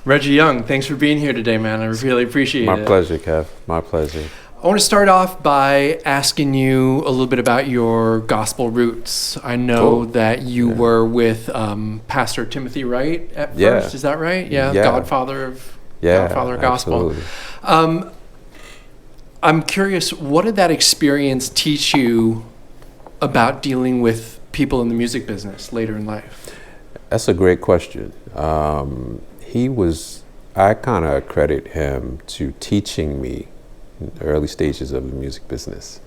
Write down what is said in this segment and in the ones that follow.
Reggie Young, thanks for being here today, man. I really appreciate it. My pleasure, Kev. My pleasure. I want to start off by asking you a little bit about your gospel roots. I know that you were with Pastor Timothy Wright at first. Is that right? Yeah. Godfather of gospel. I'm curious, what did that experience teach you about dealing with people in the music business later in life? That's a great question. I kind of credit him to teaching me in the early stages of the music business.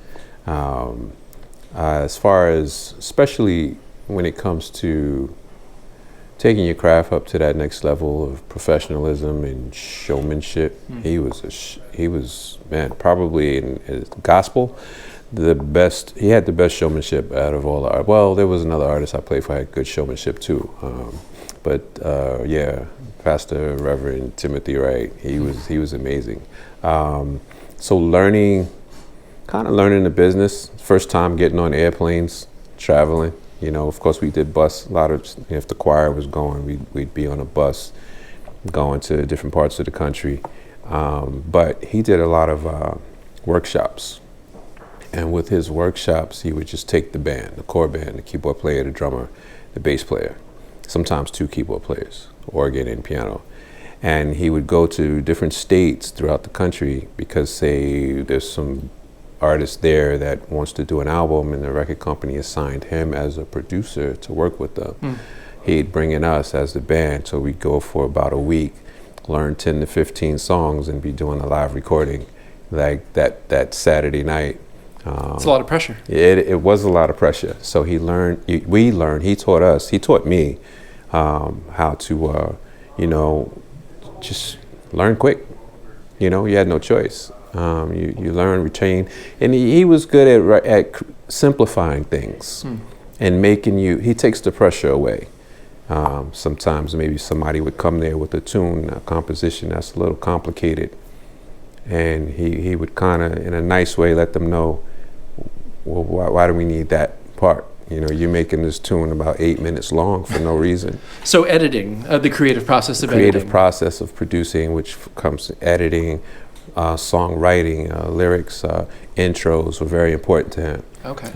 As far as, especially when it comes to taking your craft up to that next level of professionalism and showmanship, he was, man, probably in his gospel, the best. He had the best showmanship out of all the art. Well, there was another artist I played for who had good showmanship too. Pastor Reverend Timothy Wright, he was amazing. So learning the business, first time getting on airplanes, traveling, of course we did bus, a lot of, if the choir was going, we'd be on a bus going to different parts of the country. But he did a lot of workshops. And with his workshops, he would just take the band, the core band, the keyboard player, the drummer, the bass player, sometimes two keyboard players, organ and piano. And he would go to different states throughout the country because, say, there's some artist there that wants to do an album and the record company assigned him as a producer to work with them. He'd bring in us as the band, so we'd go for about a week, learn 10 to 15 songs and be doing a live recording like that Saturday night. It's a lot of pressure. It was a lot of pressure. So he taught me how to, just learn quick. You had no choice. You learn, retain, and he was good at simplifying things and he takes the pressure away. Sometimes maybe somebody would come there with a tune, a composition that's a little complicated, and he would kind of, in a nice way, let them know, well, why do we need that part? You're making this tune about 8 minutes long for no reason. So editing, the creative process of creative process of producing, which comes to editing, songwriting, lyrics, intros were very important to him. Okay.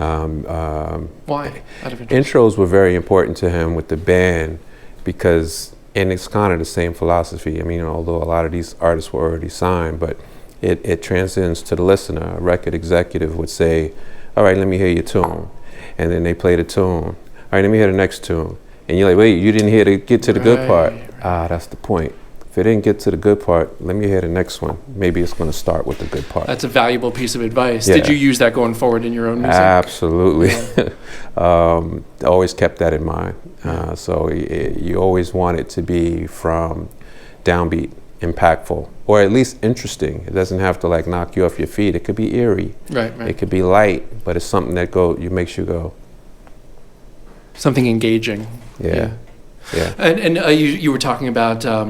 Why? Out of interest. Intros were very important to him with the band because, and it's kind of the same philosophy. I mean, although a lot of these artists were already signed, but it transcends to the listener. A record executive would say, all right, let me hear your tune. And then they play the tune. All right, let me hear the next tune. And you're like, wait, you didn't hear to get to the good part. That's the point. If it didn't get to the good part, let me hear the next one. Maybe it's going to start with the good part. That's a valuable piece of advice. Yeah. Did you use that going forward in your own music? Absolutely. Always kept that in mind. So you always want it to be from downbeat, impactful, or at least interesting. It doesn't have to knock you off your feet. It could be eerie. Right. It could be light, but it's something that makes you go. Something engaging. Yeah. And you were talking about a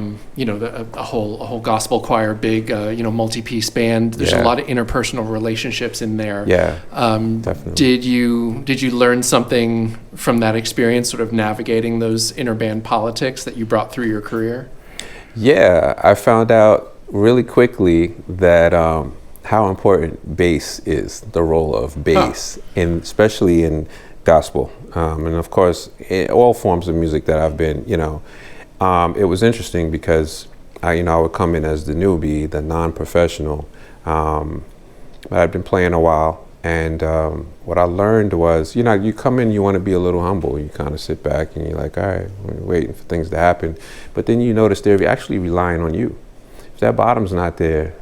whole gospel choir, big multi-piece band. There's a lot of interpersonal relationships in there. Yeah. Definitely. Did you learn something from that experience, sort of navigating those interband politics that you brought through your career? Yeah, I found out really quickly that how important bass is, the role of bass, especially in gospel. And of course, in all forms of music that I've been, it was interesting because I would come in as the newbie, the non-professional. I'd been playing a while, and what I learned was, you come in, you want to be a little humble. You kind of sit back and you're like, all right, we're waiting for things to happen. But then you notice they're actually relying on you. If that bottom's not there,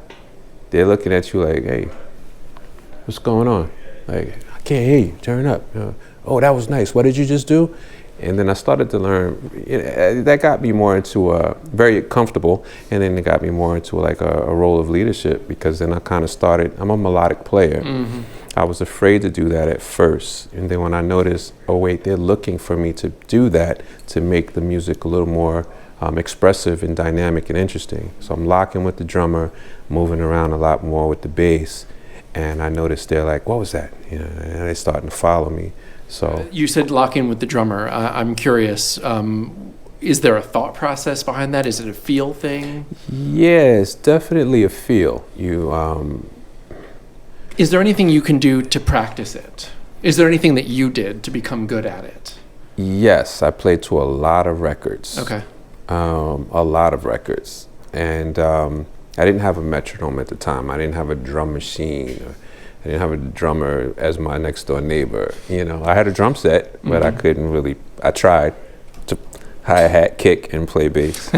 they're looking at you like, hey, what's going on? Like, I can't hear you, turn up. Oh, that was nice. What did you just do? And then I started to learn, that got me more into very comfortable, and then it got me more into a role of leadership, because then I kind of started, I'm a melodic player. Mm-hmm. I was afraid to do that at first. And then when I noticed, oh wait, they're looking for me to do that to make the music a little more expressive and dynamic and interesting. So I'm locking with the drummer, moving around a lot more with the bass. And I noticed they're like, what was that? And they're starting to follow me. So you said lock in with the drummer. I'm curious. is there a thought process behind that? Is it a feel thing? Yeah, it's definitely a feel. Is there anything you can do to practice it? Is there anything that you did to become good at it? Yes, I played to a lot of records. Okay. A lot of records. And I didn't have a metronome at the time. I didn't have a drum machine. I didn't have a drummer as my next door neighbor. I had a drum set, but I couldn't really, I tried to hi-hat, kick, and play bass.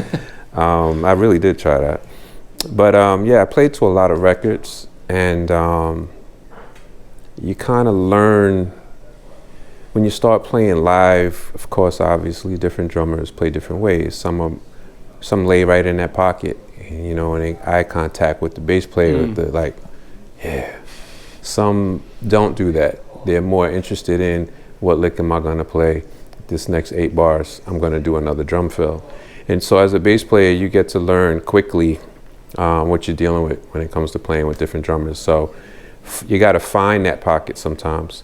I really did try that. But I played to a lot of records, and you kind of learn when you start playing live. Of course, obviously, different drummers play different ways. Some lay right in that pocket, and they eye contact with the bass player, with the Some don't do that. They're more interested in what lick am I gonna play this next 8 bars. I'm gonna do another drum fill. And so as a bass player, you get to learn quickly what you're dealing with when it comes to playing with different drummers. So you gotta find that pocket sometimes.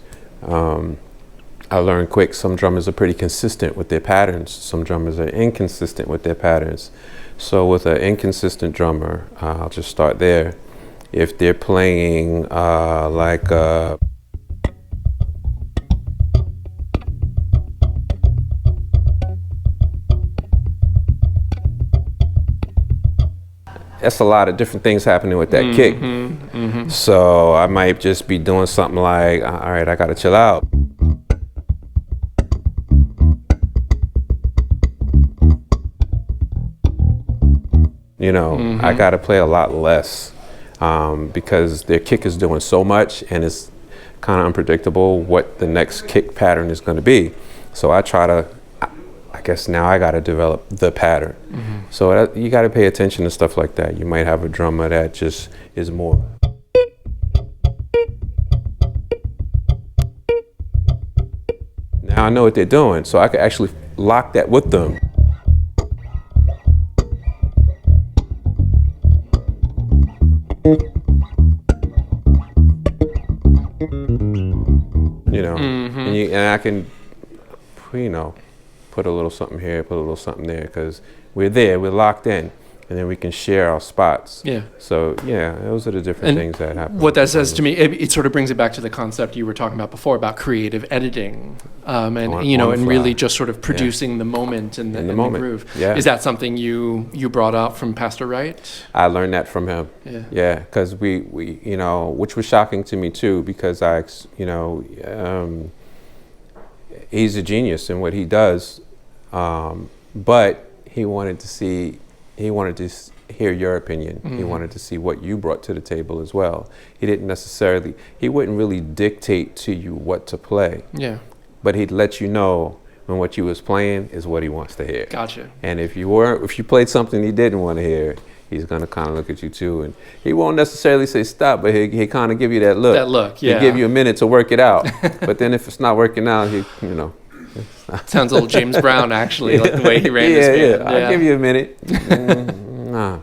I learned quick, some drummers are pretty consistent with their patterns. Some drummers are inconsistent with their patterns. So with an inconsistent drummer, I'll just start there. If they're playing that's a lot of different things happening with that kick. So I might just be doing something like, all right, I gotta chill out. I gotta play a lot less. Because their kick is doing so much, and it's kind of unpredictable what the next kick pattern is going to be. So I guess now I got to develop the pattern. So you got to pay attention to stuff like that. You might have a drummer that just is more. Now I know what they're doing, so I can actually lock that with them. And I can, put a little something here, put a little something there, because we're locked in, and then we can share our spots. Yeah. So those are the different things that happen. What that says to me, it sort of brings it back to the concept you were talking about before about creative editing, and really just sort of producing the moment and the groove. Yeah. Is that something you brought out from Pastor Wright? I learned that from him. Yeah. Because we which was shocking to me too, because he's a genius in what he does, but he wanted to hear your opinion. He wanted to see what you brought to the table as well. He wouldn't really dictate to you what to play. Yeah. But he'd let you know when what you was playing is what he wants to hear. Gotcha. And if you played something he didn't want to hear, he's gonna kind of look at you too, and he won't necessarily say stop, but he kind of give you that look. That look, yeah. He'll give you a minute to work it out. But then if it's not working out, sounds a little James Brown actually, like the way he ran his band. I'll give you a minute. Nah.